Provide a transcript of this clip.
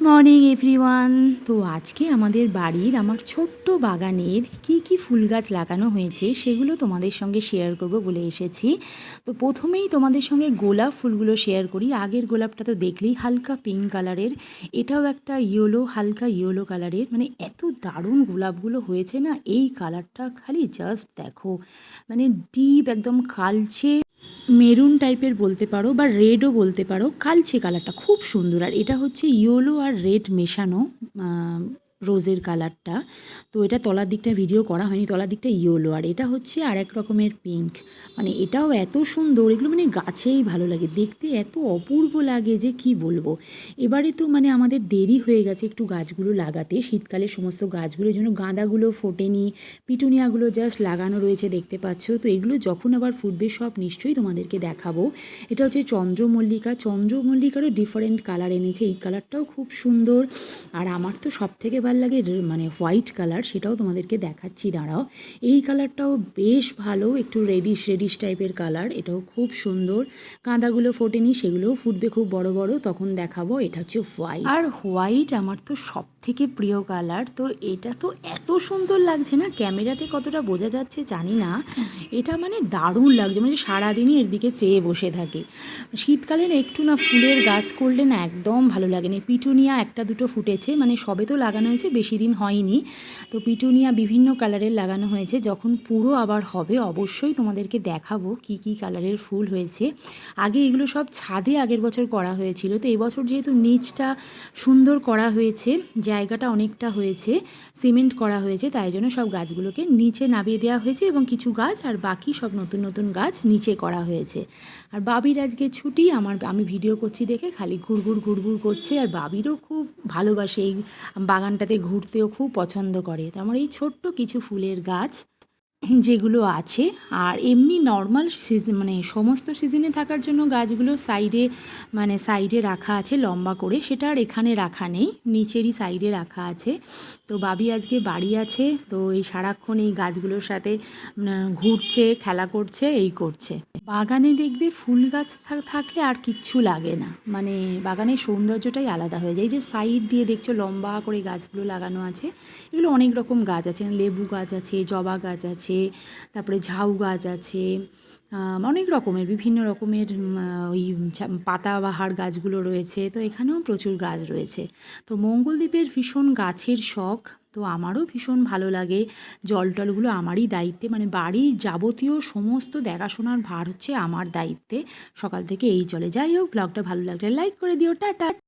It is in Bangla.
Morning everyone. তো আজকে আমাদের বাড়ির আমার ছোট্ট বাগানের কি ফুল গাছ লাগানো হয়েছে সেগুলো তোমাদের সঙ্গে শেয়ার করব বলে এসেছি। তো প্রথমেই তোমাদের সঙ্গে গোলাপ ফুলগুলো শেয়ার করি। আগের গোলাপটা তো দেখলেই হালকা পিঙ্ক কালারের, এটাও একটা হালকা ইয়েলো কালারের, মানে এত দারুণ গোলাপগুলো হয়েছে না। এই কালারটা খালি জাস্ট দেখো, মানে ডিপ একদম কালচে মেরুন টাইপের বলতে পারো বা রেডও বলতে পারো, কালচে কালারটা খুব সুন্দর। আর এটা হচ্ছে ইয়েলো আর রেড মেশানো রোজের কালারটা। তো এটা তলার দিকটা ভিডিও করা হয়নি, তলার দিকটা ইয়েলো আর এটা হচ্ছে আর এক রকমের পিঙ্ক। মানে এটাও এত সুন্দর, এগুলো মানে গাছেই ভালো লাগে দেখতে, এত অপূর্ব লাগে যে কি বলবো। এবারে তো মানে আমাদের দেরি হয়ে গেছে একটু গাছগুলো লাগাতে, শীতকালে সমস্ত গাছগুলোর জন্য গাঁদাগুলো ফোটেনি, পিটুনিয়াগুলো জাস্ট লাগানো রয়েছে দেখতে পাচ্ছ। তো এগুলো যখন আবার ফুটবে সব নিশ্চয়ই তোমাদেরকে দেখাবো। এটা হচ্ছে চন্দ্রমল্লিকারও ডিফারেন্ট কালার এনেছে, এই কালারটাও খুব সুন্দর। আর আমার তো সব থেকে ভালো লাগে মানে হোয়াইট কালার, সেটাও তোমাদেরকে দেখাচ্ছি, দাঁড়াও। এই কালারটাও বেশ ভালো, একটু রেডিশ টাইপের কালার, এটাও খুব সুন্দর। কাঁদাগুলো ফোটেনি, সেগুলোও ফুটবে খুব বড় বড়, তখন দেখাবো। এটা হচ্ছে হোয়াইট, আর হোয়াইট আমার তো সব থেকে প্রিয় কালার। তো এটা তো এত সুন্দর লাগছে না, ক্যামেরাতে কতটা বোঝা যাচ্ছে জানি না, এটা মানে দারুণ লাগছে, মানে সারাদিনই এর দিকে চেয়ে বসে থাকে। শীতকালে না একটু না ফুলের গাছ করলে না একদম ভালো লাগে না। পিটুনিয়া একটা দুটো ফুটেছে, মানে সবে তো লাগানো হয়েছে, বেশি দিন হয়নি। তো পিটুনিয়া বিভিন্ন কালারের লাগানো হয়েছে, যখন পুরো আবার হবে অবশ্যই তোমাদেরকে দেখাবো কি কালারের ফুল হয়েছে। আগে এগুলো সব ছাদে আগের বছর করা হয়েছিল, তো এবছর যেহেতু নিচটা সুন্দর করা হয়েছে, জায়গাটা অনেকটা হয়েছে, সিমেন্ট করা হয়েছে, তাই জন্য সব গাছগুলোকে নিচে নামিয়ে দেওয়া হয়েছে এবং কিছু গাছ আর বাকি সব নতুন গাছ নিচে করা হয়েছে। আর বাবির আজকে ছুটি, আমি ভিডিও করছি দেখে খালি ঘুরঘুর করছে। আর বাবিরও খুব ভালোবাসে এই বাগানটাতে ঘুরতেও খুব পছন্দ করে। তো আমার এই ছোট্ট কিছু ফুলের গাছ যেগুলো আছে, আর এমনি নর্মাল সিজন মানে সমস্ত সিজনে থাকার জন্য গাছগুলো সাইডে রাখা আছে লম্বা করে, সেটা আর এখানে রাখা নেই, নিচেরই সাইডে রাখা আছে। তো বাবি আজকে বাড়ি আছে, তো এই সারাক্ষণ এই গাছগুলোর সাথে ঘুরছে, খেলা করছে, এই করছে। বাগানে দেখবে ফুল গাছ থাকলে আর কিচ্ছু লাগে না, মানে বাগানের সৌন্দর্যটাই আলাদা হয়ে যায়। এই যে সাইড দিয়ে দেখছো লম্বা করে গাছগুলো লাগানো আছে, এগুলো অনেক রকম গাছ আছে, লেবু গাছ আছে, জবা গাছ আছে, তারপরে ঝাউ গাছ আছে, অনেক রকমের বিভিন্ন রকমের ওই পাতাবাহার গাছগুলো রয়েছে। তো এখানেও প্রচুর গাছ রয়েছে। তো মঙ্গলদ্বীপের ভীষণ গাছের শখ, তো আমারও ভীষণ ভালো লাগে। জলটলগুলো আমারই দায়িত্বে, মানে বাড়ির যাবতীয় সমস্ত দেখাশোনার ভার হচ্ছে আমার দায়িত্বে, সকাল থেকে এই চলে। যাই হোক, ব্লগটা ভালো লাগলে লাইক করে দিও, টাটা।